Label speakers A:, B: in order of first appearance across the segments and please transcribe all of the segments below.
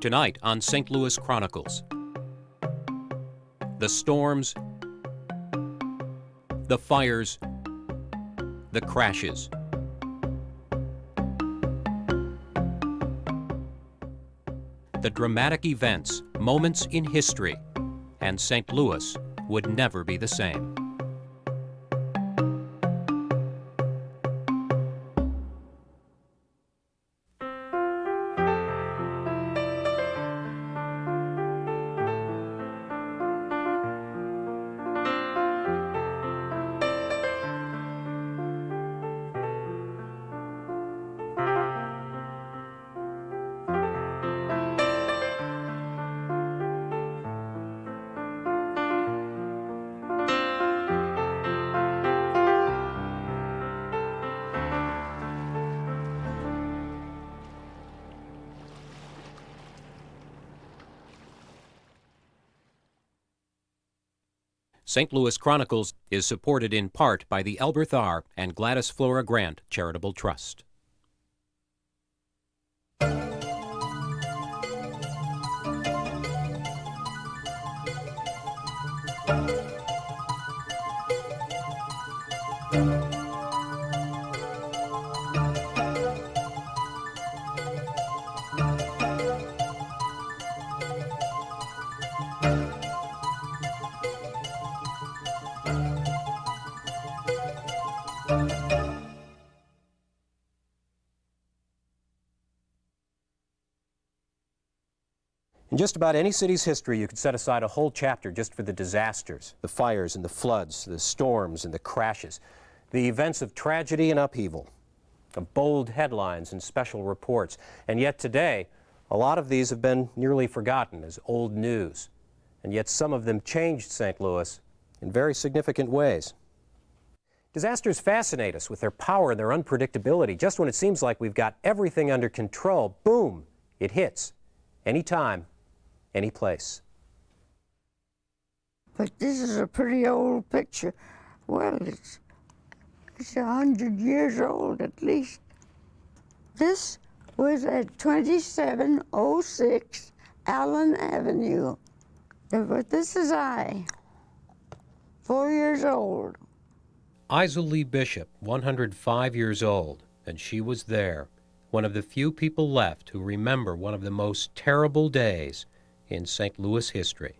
A: Tonight on St. Louis Chronicles, the storms, the fires, the crashes. The dramatic events, moments in history, and St. Louis would never be the same. St. Louis Chronicles is supported in part by the Elberth R. and Gladys Flora Grant Charitable Trust. In just about any city's history, you could set aside a whole chapter just for the disasters, the fires and the floods, the storms and the crashes, the events of tragedy and upheaval, of bold headlines and special reports. And yet today, a lot of these have been nearly forgotten as old news. And yet some of them changed St. Louis in very significant ways. Disasters fascinate us with their power and their unpredictability. Just when it seems like we've got everything under control, boom, it hits. Anytime, any place.
B: But this is a pretty old picture. Well, it's 100 years old at least. This was at 2706 Allen Avenue. But this is I, 4 years old.
A: Isa Lee Bishop, 105 years old, and she was there, one of the few people left who remember one of the most terrible days in St. Louis history.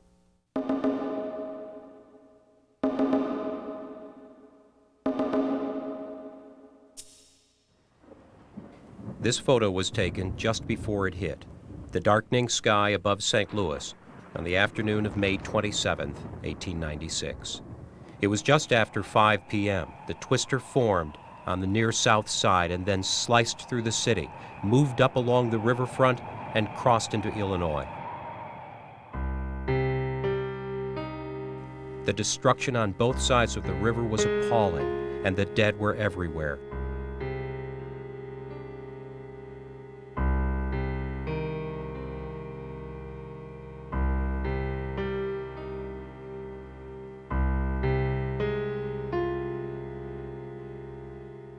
A: This photo was taken just before it hit, the darkening sky above St. Louis on the afternoon of May 27, 1896. It was just after 5 p.m. The twister formed on the near south side and then sliced through the city, moved up along the riverfront, and crossed into Illinois. The destruction on both sides of the river was appalling, and the dead were everywhere.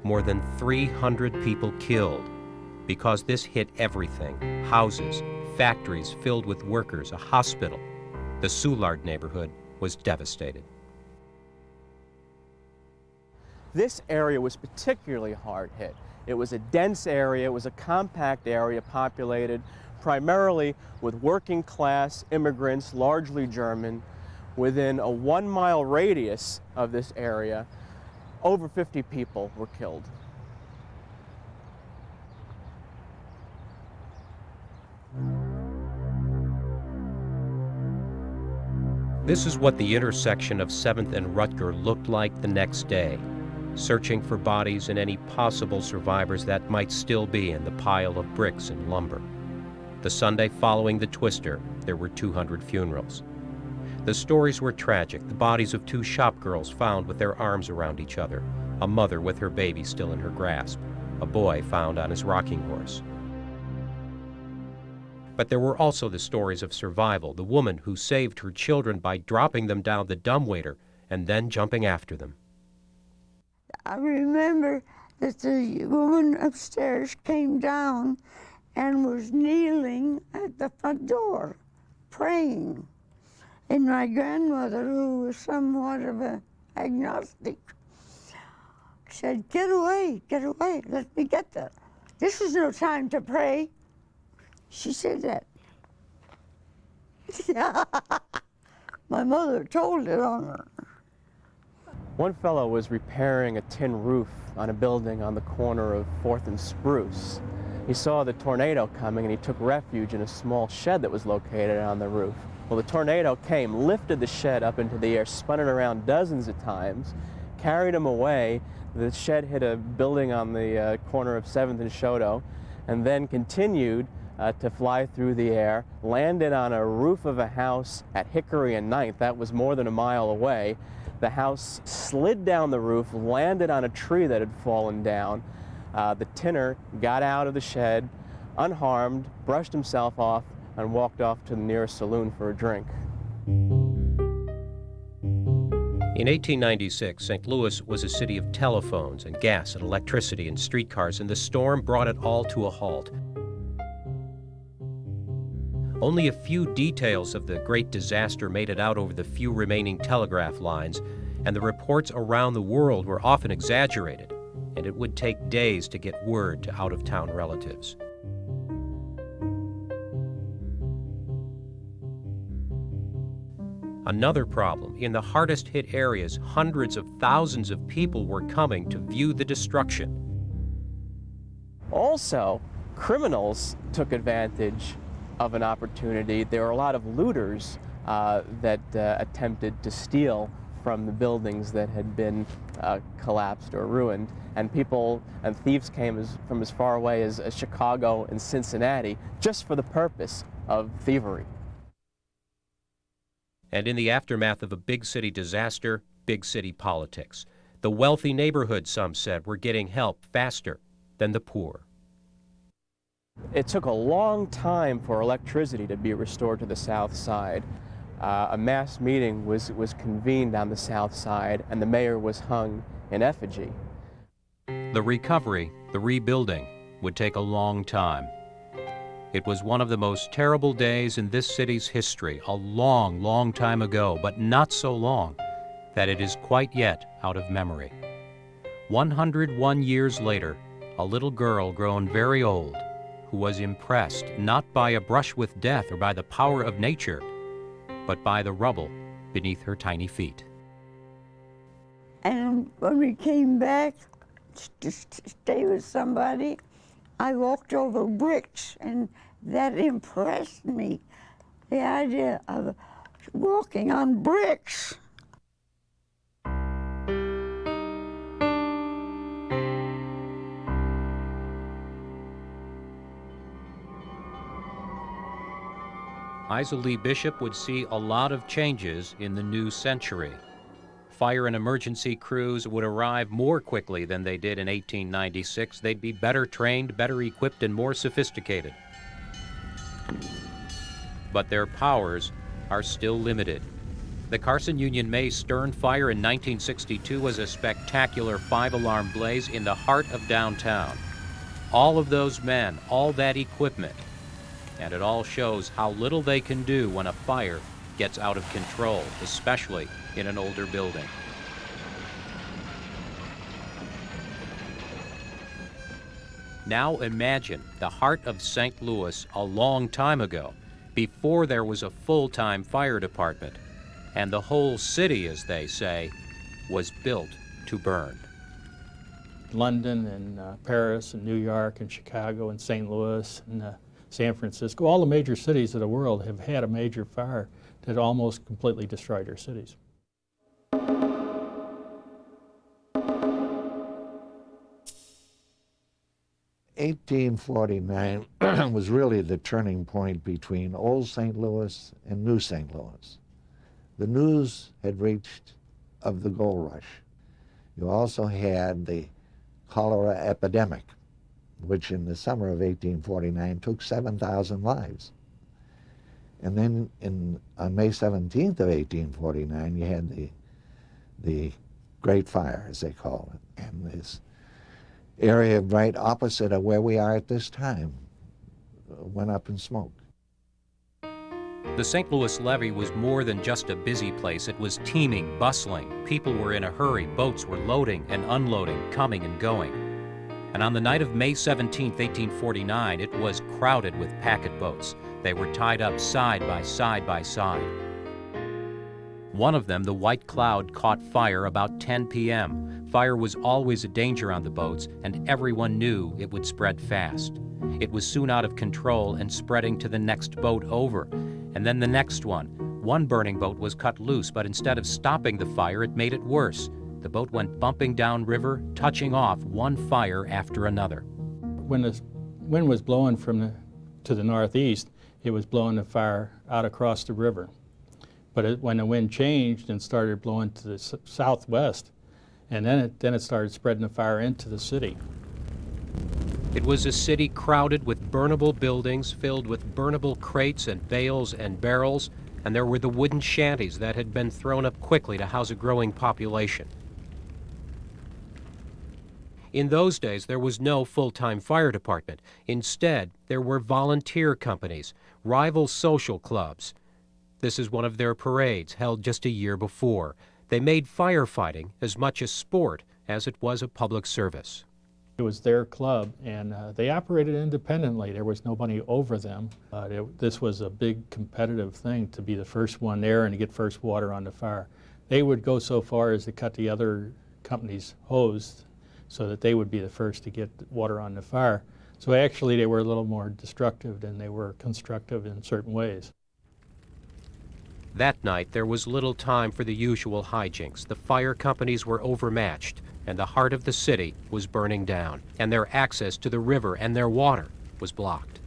A: More than 300 people killed because this hit everything: houses, factories filled with workers, a hospital. The Soulard neighborhood was devastated.
C: This area was particularly hard hit. It was a dense area, it was a compact area populated primarily with working class immigrants, largely German. Within a 1-mile radius of this area, over 50 people were killed.
A: This is what the intersection of 7th and Rutger looked like the next day, searching for bodies and any possible survivors that might still be in the pile of bricks and lumber. The Sunday following the twister, there were 200 funerals. The stories were tragic: the bodies of 2 shopgirls found with their arms around each other, a mother with her baby still in her grasp, a boy found on his rocking horse. But there were also the stories of survival, the woman who saved her children by dropping them down the dumbwaiter and then jumping after them.
B: I remember that the woman upstairs came down and was kneeling at the front door, praying. And my grandmother, who was somewhat of an agnostic, said, get away, let me get there. This is no time to pray. She said that. My mother told it on her.
C: One fellow was repairing a tin roof on a building on the corner of 4th and Spruce. He saw the tornado coming and he took refuge in a small shed that was located on the roof. Well, the tornado came, lifted the shed up into the air, spun it around dozens of times, carried him away. The shed hit a building on the corner of 7th and Shoto, and then continued to fly through the air, landed on a roof of a house at Hickory and 9th. That was more than a mile away. The house slid down the roof, landed on a tree that had fallen down. The tinner got out of the shed unharmed, brushed himself off, and walked off to the nearest saloon for a drink.
A: In 1896, St. Louis was a city of telephones and gas and electricity and streetcars, and the storm brought it all to a halt. Only a few details of the great disaster made it out over the few remaining telegraph lines, and the reports around the world were often exaggerated, and it would take days to get word to out-of-town relatives. Another problem, in the hardest hit areas, hundreds of thousands of people were coming to view the destruction.
C: Also, criminals took advantage of an opportunity. There were a lot of looters that attempted to steal from the buildings that had been collapsed or ruined, and thieves came from as far away as Chicago and Cincinnati just for the purpose of thievery.
A: And in the aftermath of a big city disaster, big city politics. The wealthy neighborhoods, some said, were getting help faster than the poor.
C: It took a long time for electricity to be restored to the South Side. A mass meeting was convened on the South Side, and the mayor was hung in effigy.
A: The recovery, the rebuilding, would take a long time. It was one of the most terrible days in this city's history, a long, long time ago, but not so long that it is quite yet out of memory. 101 years later, a little girl grown very old, who was impressed not by a brush with death or by the power of nature, but by the rubble beneath her tiny feet.
B: And when we came back to stay with somebody, I walked over bricks, and that impressed me, the idea of walking on bricks.
A: Isa Lee Bishop would see a lot of changes in the new century. Fire and emergency crews would arrive more quickly than they did in 1896. They'd be better trained, better equipped, and more sophisticated. But their powers are still limited. The Carson Union Maze Stern Fire in 1962 was a spectacular 5-alarm blaze in the heart of downtown. All of those men, all that equipment, and it all shows how little they can do when a fire gets out of control, especially in an older building. Now imagine the heart of St. Louis a long time ago, before there was a full-time fire department, and the whole city, as they say, was built to burn.
D: London and Paris and New York and Chicago and St. Louis and San Francisco, all the major cities of the world have had a major fire that almost completely destroyed their cities.
E: 1849 was really the turning point between Old St. Louis and New St. Louis. The news had reached of the gold rush. You also had the cholera epidemic, which in the summer of 1849 took 7,000 lives. And then on May 17th of 1849, you had the Great Fire, as they call it, and this area right opposite of where we are at this time. went up in smoke.
A: The St. Louis levee was more than just a busy place. It was teeming, bustling. People were in a hurry. Boats were loading and unloading, coming and going. And on the night of May 17, 1849, it was crowded with packet boats. They were tied up side by side by side. One of them, the White Cloud, caught fire about 10 p.m. Fire was always a danger on the boats, and everyone knew it would spread fast. It was soon out of control and spreading to the next boat over, and then the next one. One burning boat was cut loose, but instead of stopping the fire, it made it worse. The boat went bumping downriver, touching off one fire after another.
D: When the wind was blowing to the northeast, it was blowing the fire out across the river. But when the wind changed and started blowing to the southwest, and then it started spreading the fire into the city.
A: It was a city crowded with burnable buildings, filled with burnable crates and bales and barrels, and there were the wooden shanties that had been thrown up quickly to house a growing population. In those days, there was no full-time fire department. Instead, there were volunteer companies, rival social clubs. This is one of their parades, held just a year before. They made firefighting as much a sport as it was a public service.
D: It was their club, and they operated independently. There was nobody over them. This was a big competitive thing to be the first one there and to get first water on the fire. They would go so far as to cut the other company's hose so that they would be the first to get water on the fire. So actually they were a little more destructive than they were constructive in certain ways.
A: That night, there was little time for the usual hijinks. The fire companies were overmatched, and the heart of the city was burning down, and their access to the river and their water was blocked.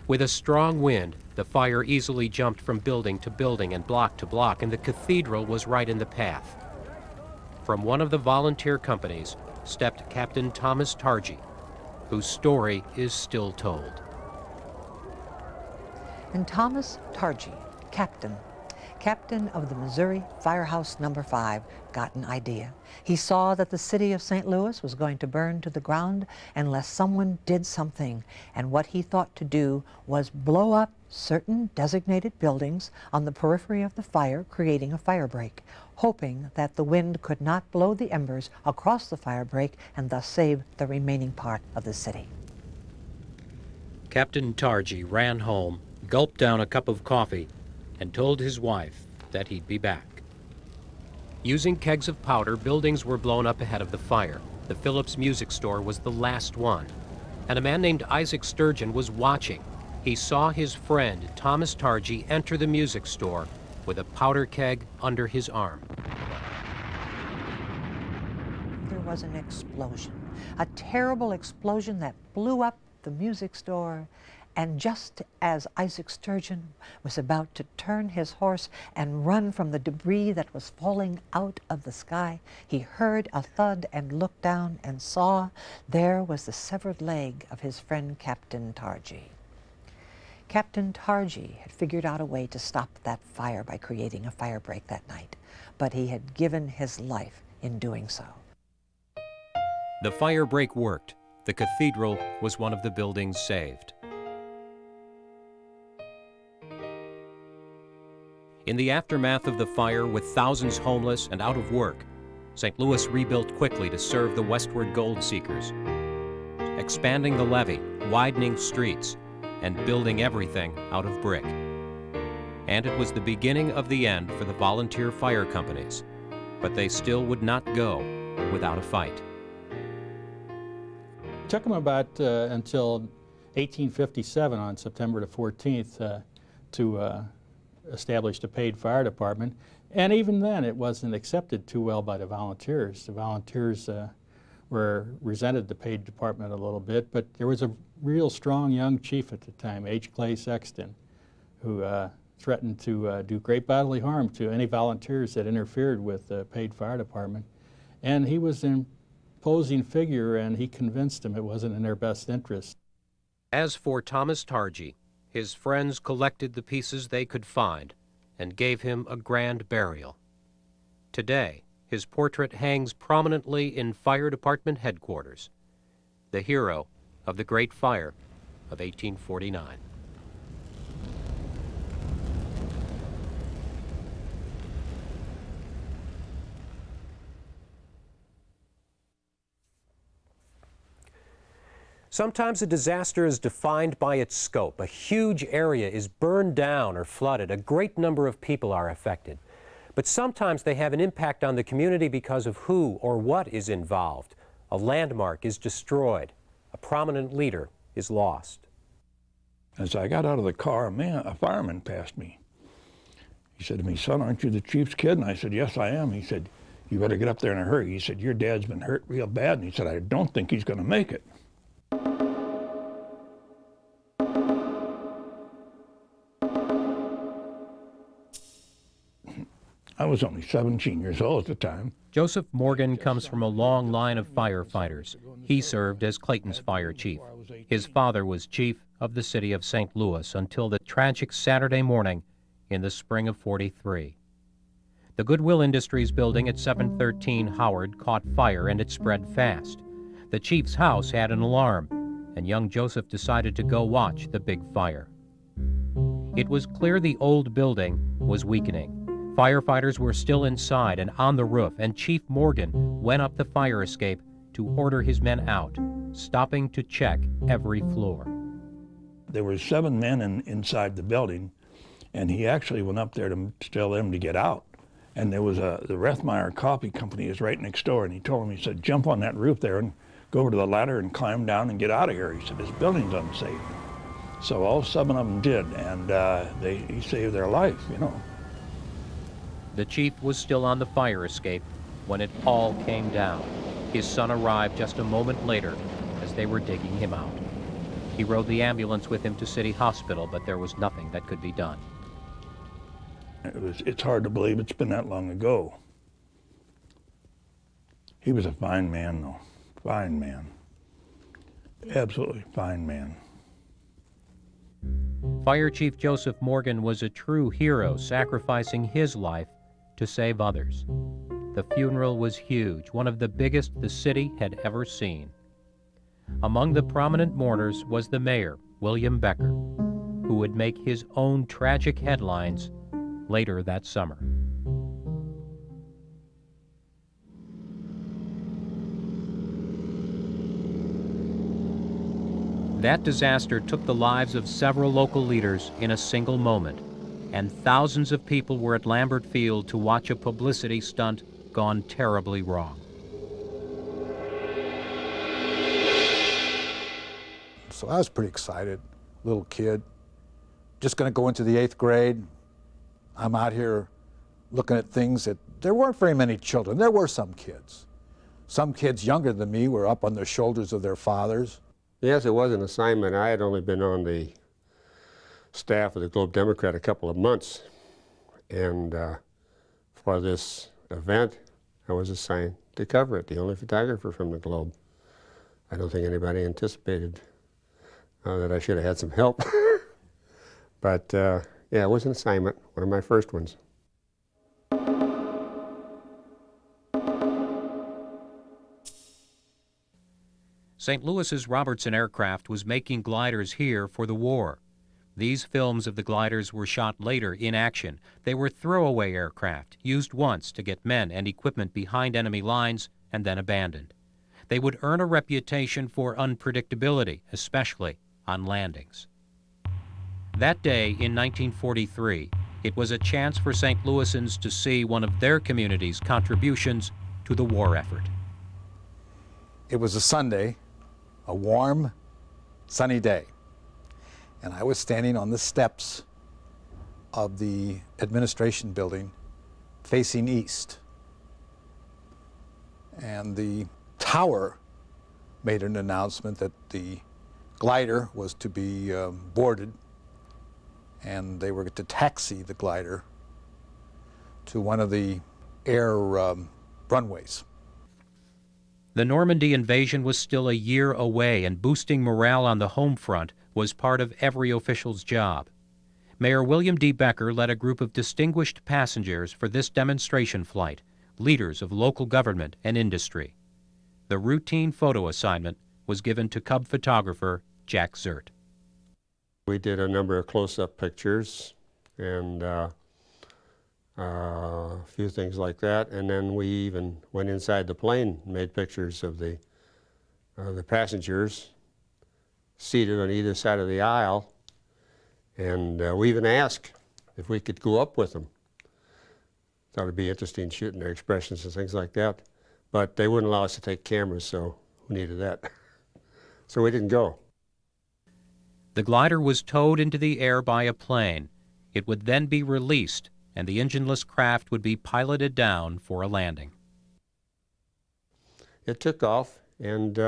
A: With a strong wind, the fire easily jumped from building to building and block to block, and the cathedral was right in the path. From one of the volunteer companies stepped Captain Thomas Targhee, whose story is still told.
F: And Thomas Targhee, captain of the Missouri Firehouse No. 5, got an idea. He saw that the city of St. Louis was going to burn to the ground unless someone did something, and what he thought to do was blow up certain designated buildings on the periphery of the fire, creating a fire break, hoping that the wind could not blow the embers across the fire break and thus save the remaining part of the city.
A: Captain Targhee ran home, gulped down a cup of coffee, and told his wife that he'd be back. Using kegs of powder, buildings were blown up ahead of the fire. The Phillips Music Store was the last one, and a man named Isaac Sturgeon was watching. He saw his friend, Thomas Targhee, enter the music store with a powder keg under his arm.
F: There was an explosion, a terrible explosion that blew up the music store. And just as Isaac Sturgeon was about to turn his horse and run from the debris that was falling out of the sky, he heard a thud and looked down and saw there was the severed leg of his friend Captain Targhee. Captain Targhee had figured out a way to stop that fire by creating a fire break that night, but he had given his life in doing so.
A: The fire break worked. The cathedral was one of the buildings saved. In the aftermath of the fire, with thousands homeless and out of work, St. Louis rebuilt quickly to serve the westward gold seekers, expanding the levee, widening streets, and building everything out of brick. And it was the beginning of the end for the volunteer fire companies, but they still would not go without a fight.
D: It took them about until 1857 on September the 14th to established a paid fire department, and even then it wasn't accepted too well by the volunteers. The volunteers resented the paid department a little bit, but there was a real strong young chief at the time, H. Clay Sexton, who threatened to do great bodily harm to any volunteers that interfered with the paid fire department. And he was an imposing figure, and he convinced them it wasn't in their best interest.
A: As for Thomas Targhee, his friends collected the pieces they could find and gave him a grand burial. Today, his portrait hangs prominently in fire department headquarters, the hero of the Great Fire of 1849. Sometimes a disaster is defined by its scope. A huge area is burned down or flooded. A great number of people are affected. But sometimes they have an impact on the community because of who or what is involved. A landmark is destroyed. A prominent leader is lost.
G: As I got out of the car, a fireman passed me. He said to me, "Son, aren't you the chief's kid?" And I said, "Yes, I am." He said, "You better get up there in a hurry." He said, "Your dad's been hurt real bad." And he said, "I don't think he's going to make it." I was only 17 years old at the time.
H: Joseph Morgan comes from a long line of firefighters. He served as Clayton's fire chief. His father was chief of the city of St. Louis until the tragic Saturday morning in the spring of '43. The Goodwill Industries building at 713 Howard caught fire and it spread fast. The chief's house had an alarm, and young Joseph decided to go watch the big fire. It was clear the old building was weakening. Firefighters were still inside and on the roof, and Chief Morgan went up the fire escape to order his men out, stopping to check every floor.
G: There were 7 men inside the building, and he actually went up there to tell them to get out. And there was the Rethmeyer Coffee Company is right next door, and he told them, he said, "Jump on that roof there and go over to the ladder and climb down and get out of here." He said, "This building's unsafe." So all 7 of them did, and he saved their life, you know.
H: The chief was still on the fire escape when it all came down. His son arrived just a moment later as they were digging him out. He rode the ambulance with him to City Hospital, but there was nothing that could be done.
G: It's hard to believe it's been that long ago. He was a fine man, though. Fine man. Absolutely fine man.
H: Fire Chief Joseph Morgan was a true hero, sacrificing his life to save others. The funeral was huge, one of the biggest the city had ever seen. Among the prominent mourners was the mayor, William Becker, who would make his own tragic headlines later that summer. That disaster took the lives of several local leaders in a single moment, and thousands of people were at Lambert Field to watch a publicity stunt gone terribly wrong.
I: So I was pretty excited, little kid, just going to go into the 8th grade. I'm out here looking at things that there weren't very many children. There were some kids. Some kids younger than me were up on the shoulders of their fathers.
J: Yes, it was an assignment. I had only been on the staff of the Globe Democrat a couple of months, and for this event, I was assigned to cover it, the only photographer from the Globe. I don't think anybody anticipated that I should have had some help. But yeah, it was an assignment, one of my first ones.
H: St. Louis's Robertson Aircraft was making gliders here for the war. These films of the gliders were shot later in action. They were throwaway aircraft, used once to get men and equipment behind enemy lines and then abandoned. They would earn a reputation for unpredictability, especially on landings. That day in 1943, it was a chance for St. Louisans to see one of their community's contributions to the war effort.
I: It was a Sunday, a warm, sunny day, and I was standing on the steps of the administration building facing east. And the tower made an announcement that the glider was to be boarded, and they were to taxi the glider to one of the air runways.
H: The Normandy invasion was still a year away, and boosting morale on the home front was part of every official's job. Mayor William D. Becker led a group of distinguished passengers for this demonstration flight, leaders of local government and industry. The routine photo assignment was given to Cub photographer Jack Zert.
J: We did a number of close-up pictures and a few things like that, and then we even went inside the plane and made pictures of the passengers seated on either side of the aisle, and we even asked if we could go up with them. Thought it'd be interesting shooting their expressions and things like that, but they wouldn't allow us to take cameras, so who needed that? So we didn't go.
H: The glider was towed into the air by a plane. It would then be released, and the engineless craft would be piloted down for a landing.
J: It took off and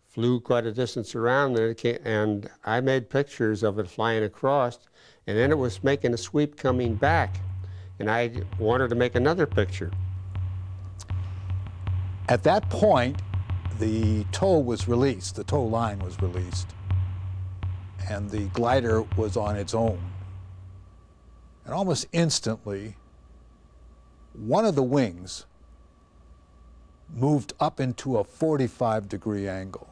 J: flew quite a distance around, and I made pictures of it flying across, and then it was making a sweep coming back, and I wanted to make another picture.
I: At that point, the tow was released, the tow line was released, and the glider was on its own. And almost instantly, one of the wings moved up into a 45-degree angle.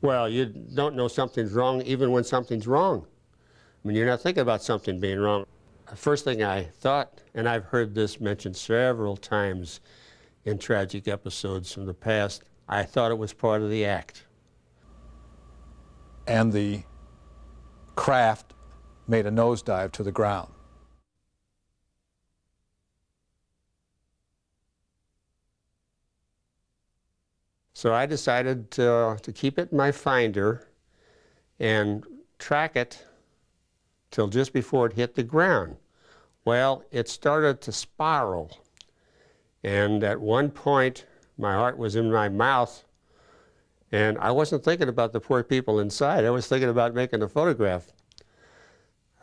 J: Well, you don't know something's wrong even when something's wrong. I mean, you're not thinking about something being wrong. The first thing I thought, and I've heard this mentioned several times in tragic episodes from the past, I thought it was part of the act.
I: And the craft made a nosedive to the ground.
J: So I decided to keep it in my finder and track it till just before it hit the ground. Well, it started to spiral. And at one point, my heart was in my mouth, and I wasn't thinking about the poor people inside. I was thinking about making a photograph.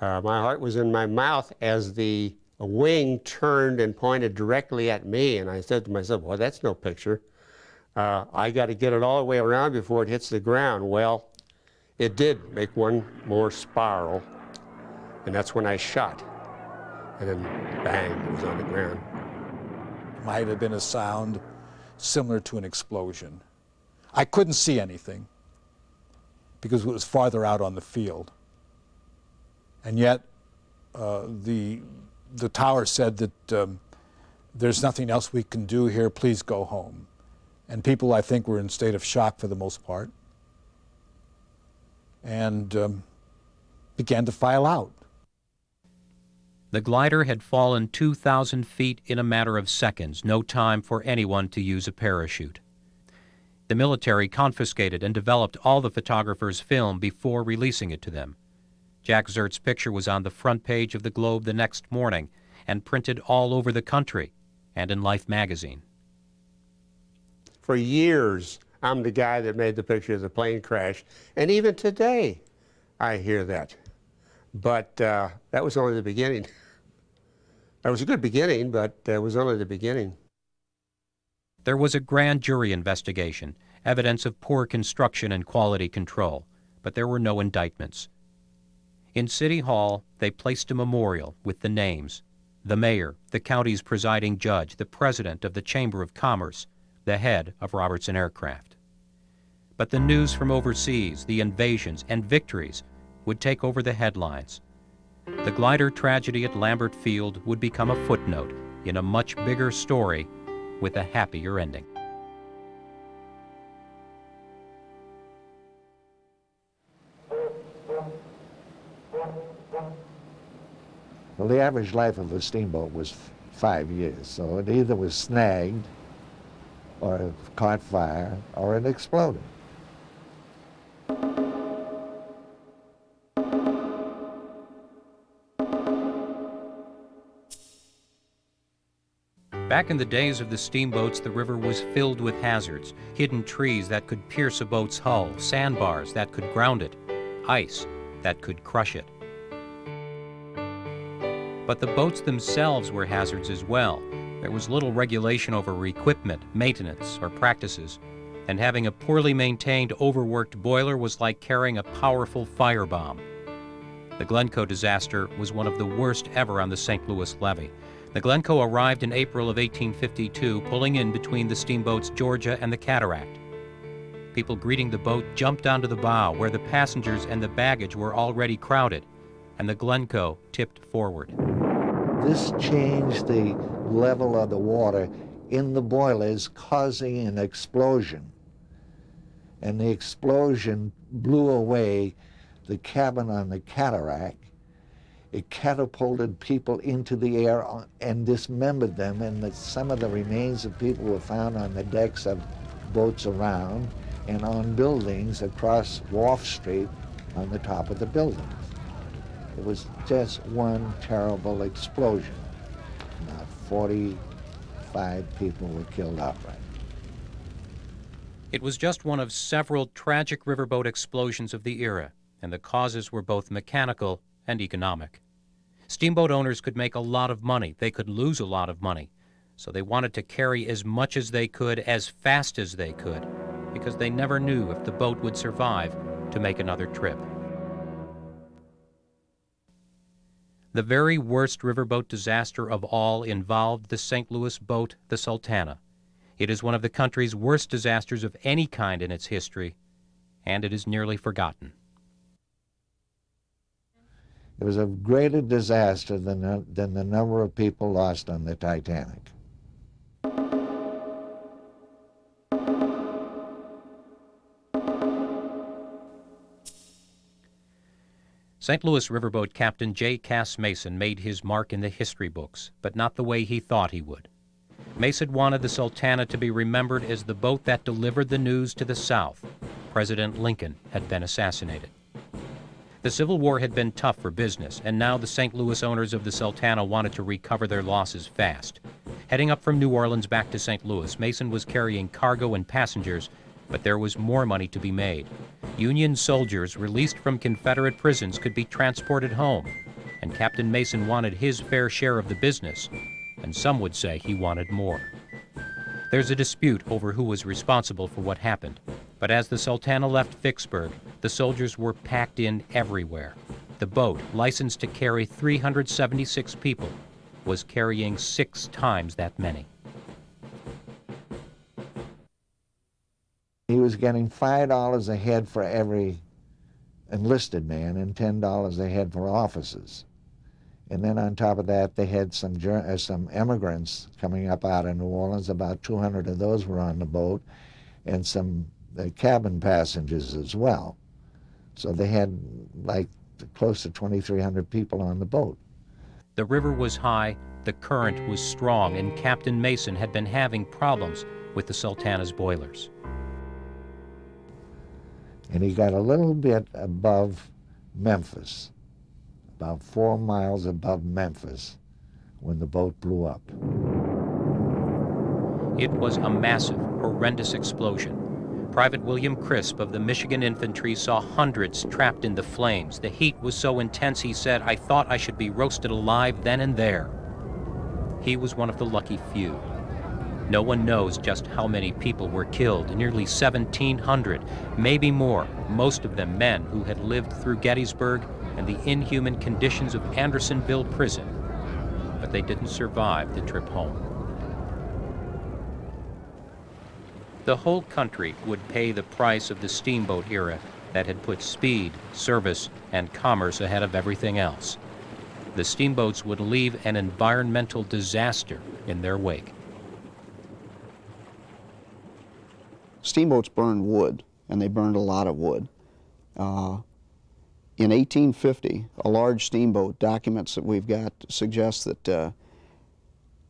J: My heart was in my mouth as the wing turned and pointed directly at me, and I said to myself, well, that's no picture. I got to get it all the way around before it hits the ground. Well, it did make one more spiral, and that's when I shot. And then bang, it was on the ground.
I: Might have been a sound similar to an explosion. I couldn't see anything because it was farther out on the field. And yet, the tower said that there's nothing else we can do here, please go home. And people, I think, were in a state of shock for the most part and began to file out.
H: The glider had fallen 2,000 feet in a matter of seconds, no time for anyone to use a parachute. The military confiscated and developed all the photographer's film before releasing it to them. Jack Zert's picture was on the front page of the Globe the next morning and printed all over the country and in Life magazine.
J: For years, I'm the guy that made the picture of the plane crash, and even today, I hear that. But that was only the beginning. That was a good beginning, but it was only the beginning.
H: There was a grand jury investigation, evidence of poor construction and quality control, but there were no indictments. In City Hall, they placed a memorial with the names: the mayor, the county's presiding judge, the president of the Chamber of Commerce, the head of Robertson Aircraft. But the news from overseas, the invasions and victories, would take over the headlines. The glider tragedy at Lambert Field would become a footnote in a much bigger story with a happier ending.
E: Well, the average life of a steamboat was 5 years, so it either was snagged or it caught fire or it exploded.
H: Back in the days of the steamboats, the river was filled with hazards: hidden trees that could pierce a boat's hull, sandbars that could ground it, ice that could crush it. But the boats themselves were hazards as well. There was little regulation over equipment, maintenance, or practices, and having a poorly maintained, overworked boiler was like carrying a powerful firebomb. The Glencoe disaster was one of the worst ever on the St. Louis levee. The Glencoe arrived in April of 1852, pulling in between the steamboats Georgia and the Cataract. People greeting the boat jumped onto the bow where the passengers and the baggage were already crowded, and the Glencoe tipped forward.
E: This changed the level of the water in the boilers, causing an explosion. And the explosion blew away the cabin on the cataract. It catapulted people into the air and dismembered them, and some of the remains of people were found on the decks of boats around and on buildings across Wharf Street on the top of the buildings. It was just one terrible explosion. About 45 people were killed outright.
H: It was just one of several tragic riverboat explosions of the era, and the causes were both mechanical and economic. Steamboat owners could make a lot of money. They could lose a lot of money. So they wanted to carry as much as they could, as fast as they could, because they never knew if the boat would survive to make another trip. The very worst riverboat disaster of all involved the St. Louis boat, the Sultana. It is one of the country's worst disasters of any kind in its history, and it is nearly forgotten.
E: It was a greater disaster than the number of people lost on the Titanic.
H: St. Louis riverboat captain J. Cass Mason made his mark in the history books, but not the way he thought he would. Mason wanted the Sultana to be remembered as the boat that delivered the news to the South. President Lincoln had been assassinated. The Civil War had been tough for business, and now the St. Louis owners of the Sultana wanted to recover their losses fast. Heading up from New Orleans back to St. Louis, Mason was carrying cargo and passengers, but there was more money to be made. Union soldiers released from Confederate prisons could be transported home, and Captain Mason wanted his fair share of the business, and some would say he wanted more. There's a dispute over who was responsible for what happened, but as the Sultana left Vicksburg, the soldiers were packed in everywhere. The boat, licensed to carry 376 people, was carrying 6 times that many.
E: He was getting $5 a head for every enlisted man and $10 a head for officers. And then on top of that, they had some immigrants coming up out of New Orleans. About 200 of those were on the boat, and some cabin passengers as well. So they had like close to 2,300 people on the boat.
H: The river was high, the current was strong, and Captain Mason had been having problems with the Sultana's boilers.
E: And he got a little bit above Memphis, about 4 miles above Memphis, when the boat blew up.
H: It was a massive, horrendous explosion. Private William Crisp of the Michigan Infantry saw hundreds trapped in the flames. The heat was so intense, he said, "I thought I should be roasted alive then and there." He was one of the lucky few. No one knows just how many people were killed, nearly 1,700, maybe more, most of them men who had lived through Gettysburg and the inhuman conditions of Andersonville prison, but they didn't survive the trip home. The whole country would pay the price of the steamboat era that had put speed, service, and commerce ahead of everything else. The steamboats would leave an environmental disaster in their wake.
K: Steamboats burned wood, and they burned a lot of wood. In 1850, a large steamboat, documents that we've got suggest that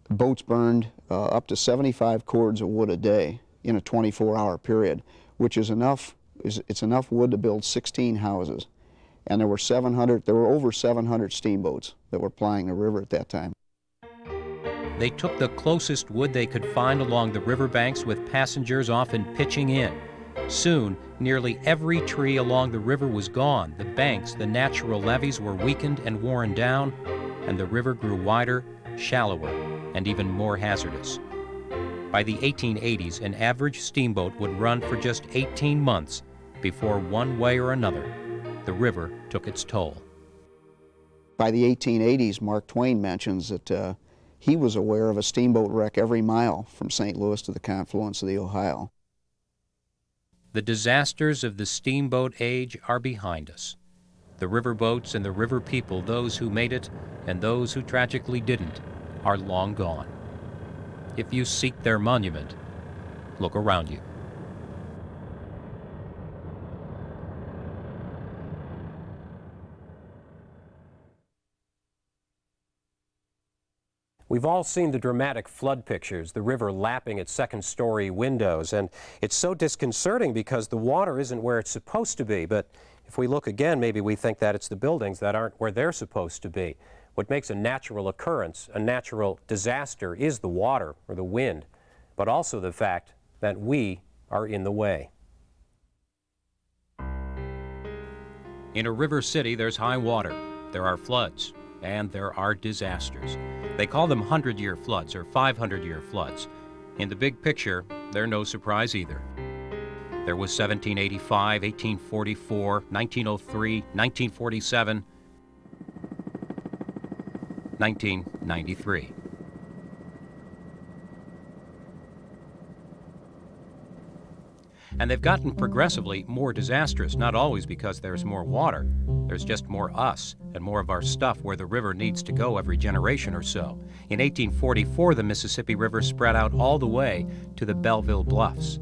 K: boats burned up to 75 cords of wood a day in a 24-hour period, which is enough. It's enough wood to build 16 houses, and there were over 700 steamboats that were plying the river at that time.
H: They took the closest wood they could find along the riverbanks, with passengers often pitching in. Soon, nearly every tree along the river was gone. The banks, the natural levees, were weakened and worn down, and the river grew wider, shallower, and even more hazardous. By the 1880s, an average steamboat would run for just 18 months before, one way or another, the river took its toll.
K: By the 1880s, Mark Twain mentions that he was aware of a steamboat wreck every mile from St. Louis to the confluence of the Ohio.
H: The disasters of the steamboat age are behind us. The riverboats and the river people, those who made it and those who tragically didn't, are long gone. If you seek their monument, look around you.
A: We've all seen the dramatic flood pictures, the river lapping its second-story windows, and it's so disconcerting because the water isn't where it's supposed to be. But if we look again, maybe we think that it's the buildings that aren't where they're supposed to be. What makes a natural occurrence, a natural disaster, is the water or the wind, but also the fact that we are in the way.
H: In a river city, there's high water, there are floods, and there are disasters. They call them 100-year floods or 500-year floods. In the big picture, they're no surprise either. There was 1785, 1844, 1903, 1947, 1993. And they've gotten progressively more disastrous, not always because there's more water. There's just more us and more of our stuff where the river needs to go every generation or so. In 1844, the Mississippi River spread out all the way to the Belleville Bluffs.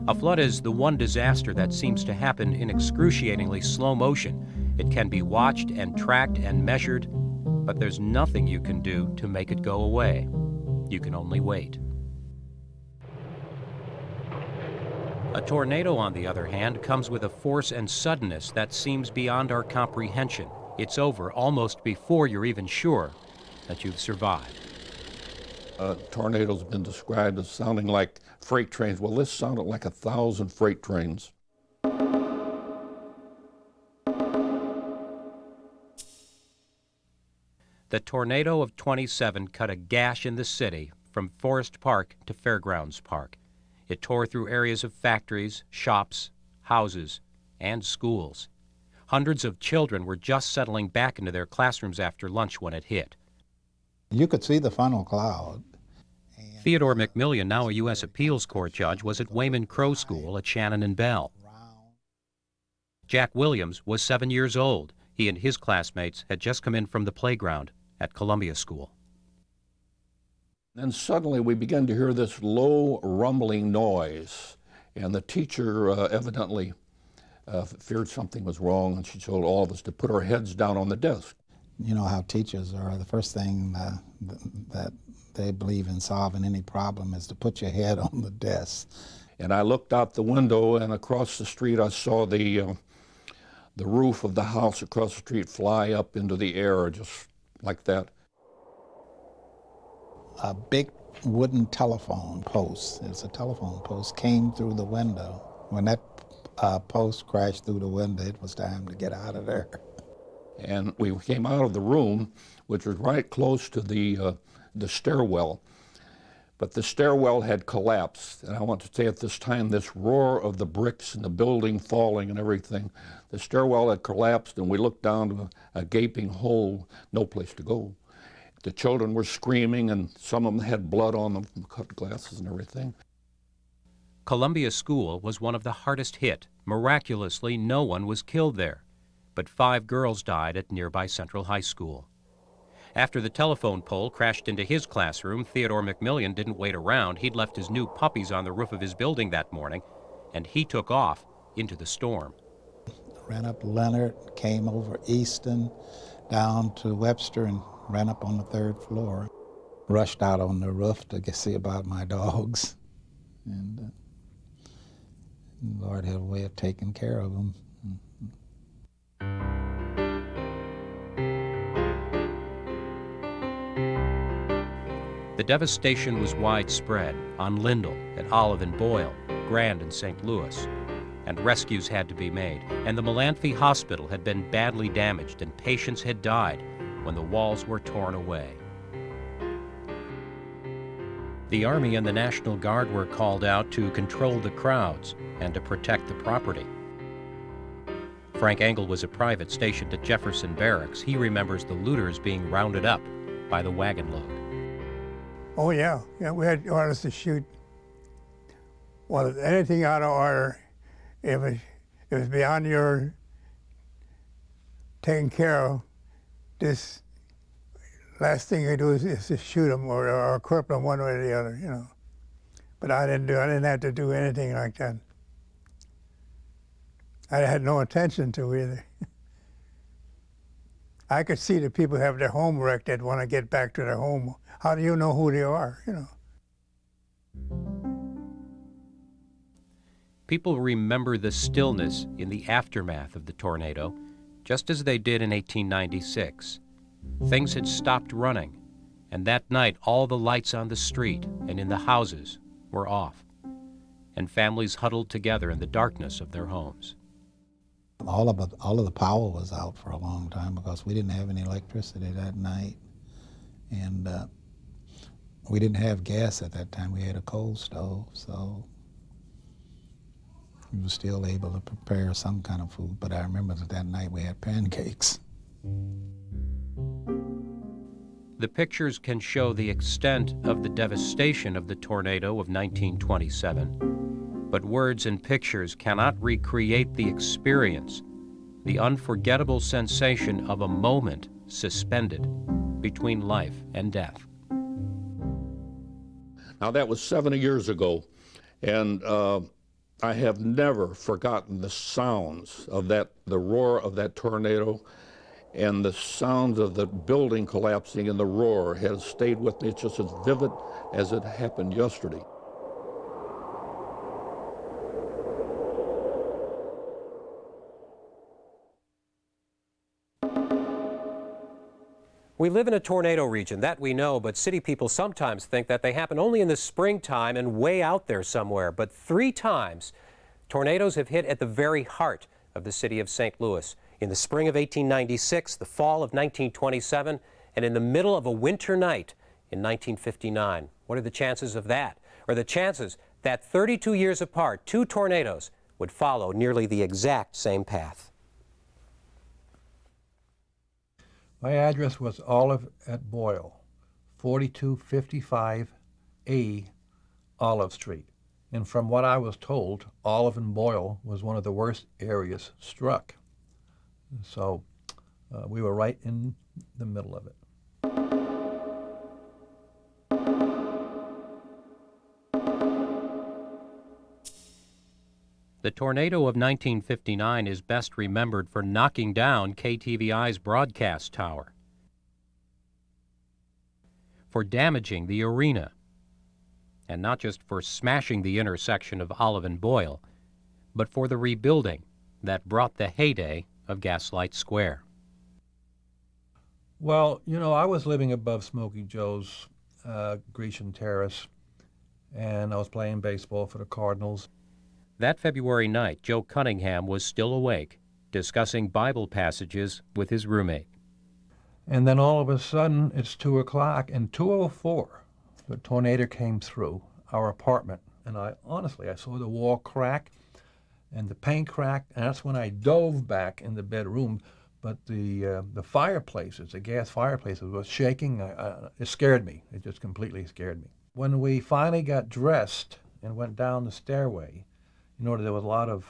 H: A flood is the one disaster that seems to happen in excruciatingly slow motion. It can be watched and tracked and measured, but there's nothing you can do to make it go away. You can only wait. A tornado, on the other hand, comes with a force and suddenness that seems beyond our comprehension. It's over almost before you're even sure that you've survived.
L: Tornado's been described as sounding like freight trains. Well, this sounded like 1,000 freight trains.
H: The tornado of 27 cut a gash in the city from Forest Park to Fairgrounds Park. It tore through areas of factories, shops, houses, and schools. Hundreds of children were just settling back into their classrooms after lunch when it hit.
M: You could see the funnel cloud.
H: Theodore McMillian, now a U.S. Appeals Court judge, was at Wayman Crow School at Shannon and Bell. Jack Williams was 7 years old. He and his classmates had just come in from the playground at Columbia School.
L: Then suddenly we began to hear this low rumbling noise, and the teacher evidently feared something was wrong, and she told all of us to put our heads down on the desk.
M: You know how teachers are. The first thing that they believe in solving any problem is to put your head on the desk.
L: And I looked out the window, and across the street I saw the roof of the house across the street fly up into the air just like that.
M: A big wooden telephone post, it's a telephone post, came through the window. When that post crashed through the window, it was time to get out of there.
L: And we came out of the room, which was right close to the stairwell. But the stairwell had collapsed. And I want to say at this time, this roar of the bricks and the building falling and everything, the stairwell had collapsed, and we looked down to a gaping hole, no place to go. The children were screaming, and some of them had blood on them from cut glasses and everything.
H: Columbia School was one of the hardest hit. Miraculously, no one was killed there, but 5 girls died at nearby Central High School. After the telephone pole crashed into his classroom, Theodore McMillian didn't wait around. He'd left his new puppies on the roof of his building that morning, and he took off into the storm.
M: Ran up Leonard, came over Easton, down to Webster, and ran up on the 3rd floor. Rushed out on the roof to see about my dogs. And the Lord had a way of taking care of them.
H: The devastation was widespread on Lindell, at Olive and Boyle, Grand and St. Louis, and rescues had to be made, and the Melanphy Hospital had been badly damaged, and patients had died when the walls were torn away. The Army and the National Guard were called out to control the crowds and to protect the property. Frank Engel was a private stationed at Jefferson Barracks. He remembers the looters being rounded up by the wagon load.
N: Oh yeah, we had orders to shoot Well, anything out of order, if it's beyond your taking care of, this last thing you do is to shoot them or cripple them one way or the other, you know. But I didn't have to do anything like that. I had no intention to either. I could see that people have their home wrecked that want to get back to their home. How do you know who they are, you know?
H: People remember the stillness in the aftermath of the tornado, just as they did in 1896. Things had stopped running, and that night all the lights on the street and in the houses were off, and families huddled together in the darkness of their homes.
M: All of the power was out for a long time because we didn't have any electricity that night, and we didn't have gas at that time. We had a coal stove, so we were still able to prepare some kind of food. But I remember that night we had pancakes.
H: The pictures can show the extent of the devastation of the tornado of 1927, but words and pictures cannot recreate the experience, the unforgettable sensation of a moment suspended between life and death.
L: Now that was 70 years ago, and I have never forgotten the sounds of that, the roar of that tornado, and the sounds of the building collapsing and the roar has stayed with me. It's just as vivid as it happened yesterday.
A: We live in a tornado region, that we know, but city people sometimes think that they happen only in the springtime and way out there somewhere. But 3 times, tornadoes have hit at the very heart of the city of St. Louis. In the spring of 1896, the fall of 1927, and in the middle of a winter night in 1959. What are the chances of that? Or the chances that 32 years apart, 2 tornadoes would follow nearly the exact same path?
O: My address was Olive at Boyle, 4255A Olive Street. And from what I was told, Olive and Boyle was one of the worst areas struck. So we were right in the middle of it.
H: The tornado of 1959 is best remembered for knocking down KTVI's broadcast tower, for damaging the arena, and not just for smashing the intersection of Olive and Boyle, but for the rebuilding that brought the heyday of Gaslight Square.
O: Well, you know, I was living above Smokey Joe's Grecian Terrace, and I was playing baseball for the Cardinals.
H: That February night, Joe Cunningham was still awake, discussing Bible passages with his roommate.
O: And then all of a sudden, it's 2 o'clock, and 2:04, the tornado came through our apartment. And I saw the wall crack and the paint cracked, and that's when I dove back in the bedroom. But the fireplaces, the gas fireplaces, was shaking. It scared me. It just completely scared me. When we finally got dressed and went down the stairway, you know, there was a lot of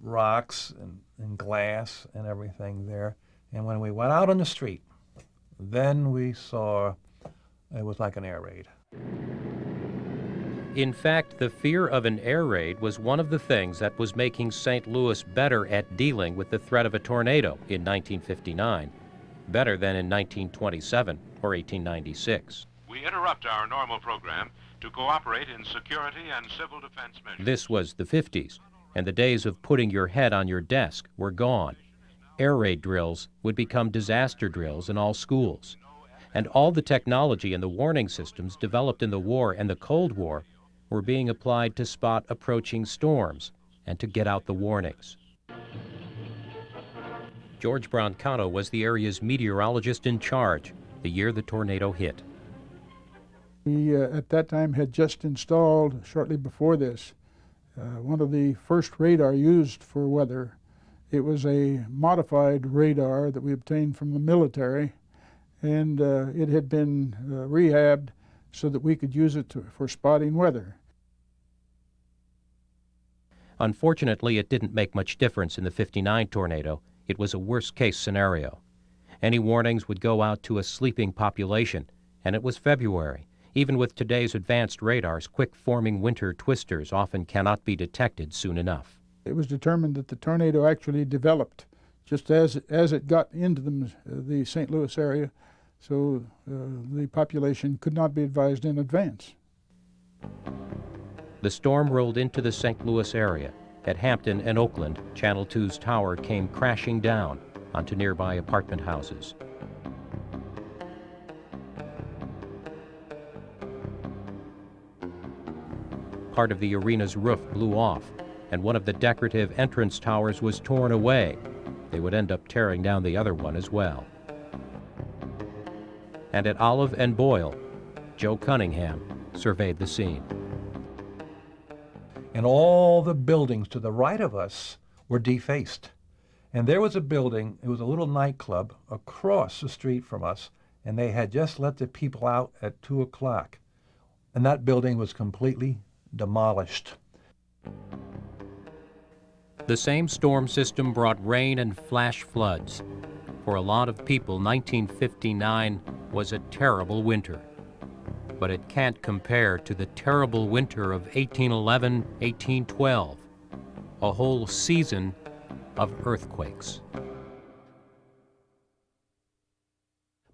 O: rocks and glass and everything there. And when we went out on the street, then we saw it was like an air raid.
H: In fact, the fear of an air raid was one of the things that was making St. Louis better at dealing with the threat of a tornado in 1959, better than in 1927 or 1896.
P: We interrupt our normal program to cooperate in security and civil defense measures.
H: This was the 50s, and the days of putting your head on your desk were gone. Air raid drills would become disaster drills in all schools. And all the technology and the warning systems developed in the war and the Cold War were being applied to spot approaching storms and to get out the warnings. George Brancato was the area's meteorologist in charge the year the tornado hit.
Q: We, at that time, had just installed, shortly before this, one of the first radar used for weather. It was a modified radar that we obtained from the military, and it had been rehabbed so that we could use it for spotting weather.
H: Unfortunately, it didn't make much difference in the '59 tornado. It was a worst-case scenario. Any warnings would go out to a sleeping population, and it was February. Even with today's advanced radars, quick-forming winter twisters often cannot be detected soon enough.
Q: It was determined that the tornado actually developed just as it got into the St. Louis area, so the population could not be advised in advance.
H: The storm rolled into the St. Louis area. At Hampton and Oakland, Channel 2's tower came crashing down onto nearby apartment houses. Part of the arena's roof blew off, and one of the decorative entrance towers was torn away. They would end up tearing down the other one as well. And at Olive and Boyle, Joe Cunningham surveyed the scene.
O: And all the buildings to the right of us were defaced. And there was a building, it was a little nightclub across the street from us, and they had just let the people out at 2 o'clock. And that building was completely demolished.
H: The same storm system brought rain and flash floods. For a lot of people, 1959 was a terrible winter. But it can't compare to the terrible winter of 1811, 1812, a whole season of earthquakes.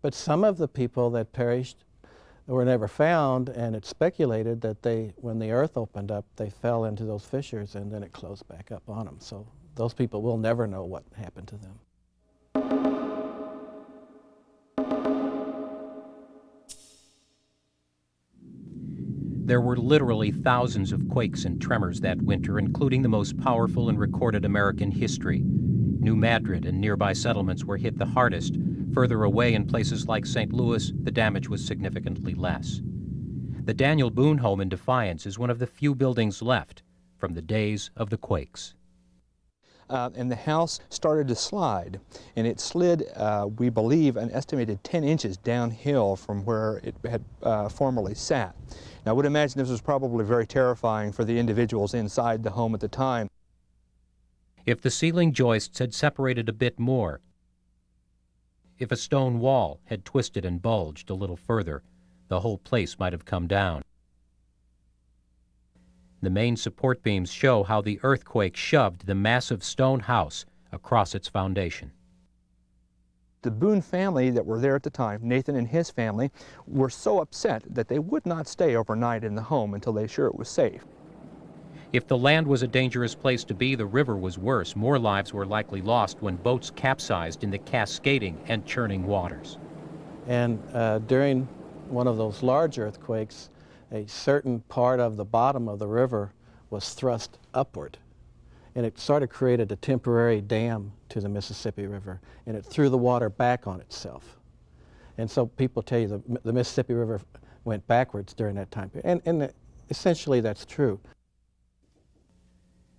R: But some of the people that perished were never found, and it's speculated that when the earth opened up, they fell into those fissures and then it closed back up on them. So those people will never know what happened to them.
H: There were literally thousands of quakes and tremors that winter, including the most powerful in recorded American history. New Madrid and nearby settlements were hit the hardest. Further away in places like St. Louis, the damage was significantly less. The Daniel Boone home in Defiance is one of the few buildings left from the days of the quakes.
S: And the house started to slide, and it slid, we believe, an estimated 10 inches downhill from where it had formerly sat. Now, I would imagine this was probably very terrifying for the individuals inside the home at the time.
H: If the ceiling joists had separated a bit more, if a stone wall had twisted and bulged a little further, the whole place might have come down. The main support beams show how the earthquake shoved the massive stone house across its foundation.
S: The Boone family that were there at the time, Nathan and his family, were so upset that they would not stay overnight in the home until they were sure it was safe.
H: If the land was a dangerous place to be, the river was worse. More lives were likely lost when boats capsized in the cascading and churning waters.
R: And during one of those large earthquakes, a certain part of the bottom of the river was thrust upward. And it sort of created a temporary dam to the Mississippi River, and it threw the water back on itself. And so people tell you the Mississippi River went backwards during that time period. And essentially that's true.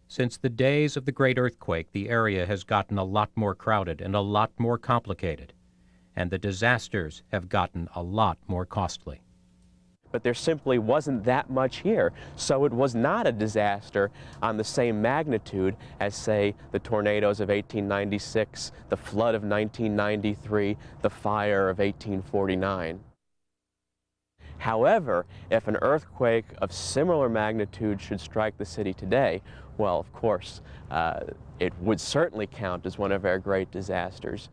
H: Since the days of the Great Earthquake, the area has gotten a lot more crowded and a lot more complicated, and the disasters have gotten a lot more costly.
C: But there simply wasn't that much here, so it was not a disaster on the same magnitude as, say, the tornadoes of 1896, the flood of 1993, the fire of 1849. However, if an earthquake of similar magnitude should strike the city today, well, of course, it would certainly count as one of our great disasters.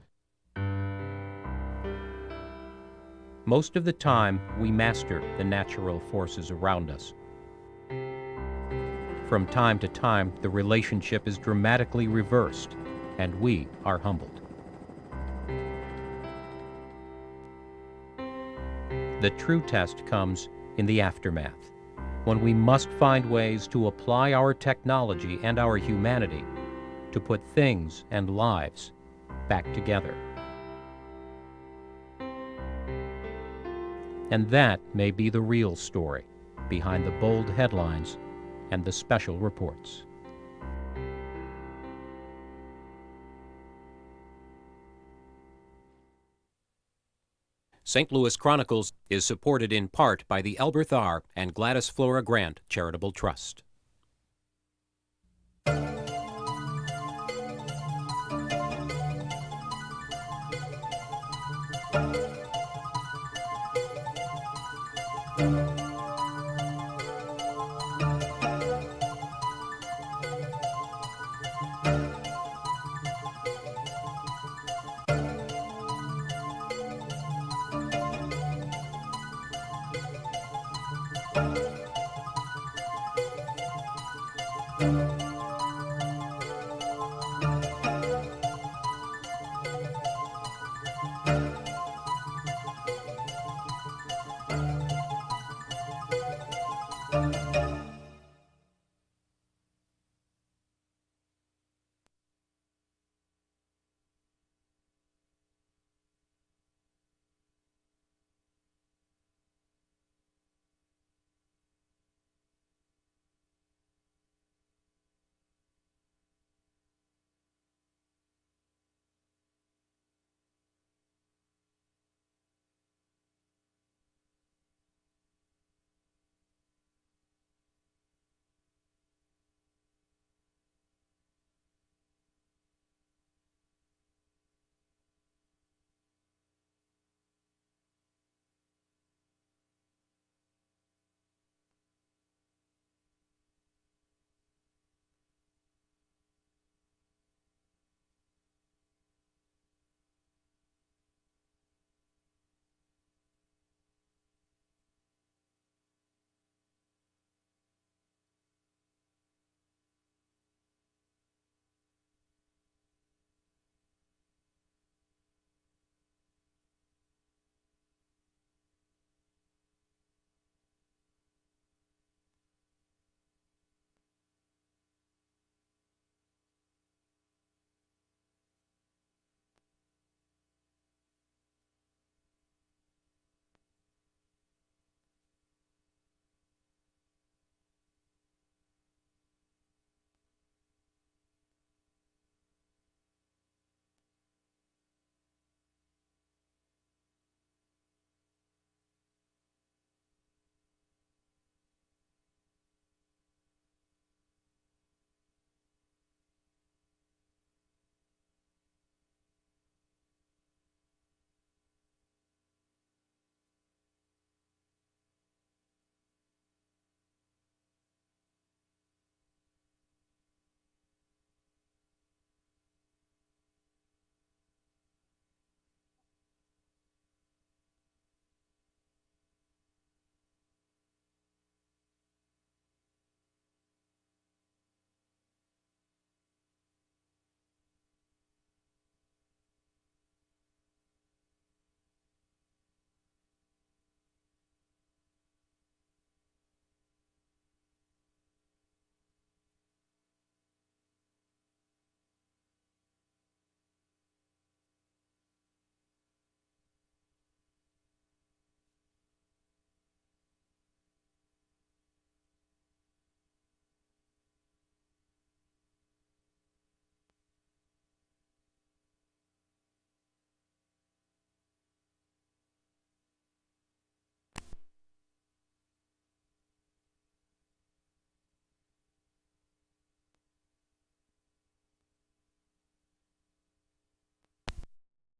H: Most of the time, we master the natural forces around us. From time to time, the relationship is dramatically reversed, and we are humbled. The true test comes in the aftermath, when we must find ways to apply our technology and our humanity to put things and lives back together. And that may be the real story behind the bold headlines and the special reports. St. Louis Chronicles is supported in part by the Elberth R. and Gladys Flora Grant Charitable Trust.
T: Thank you.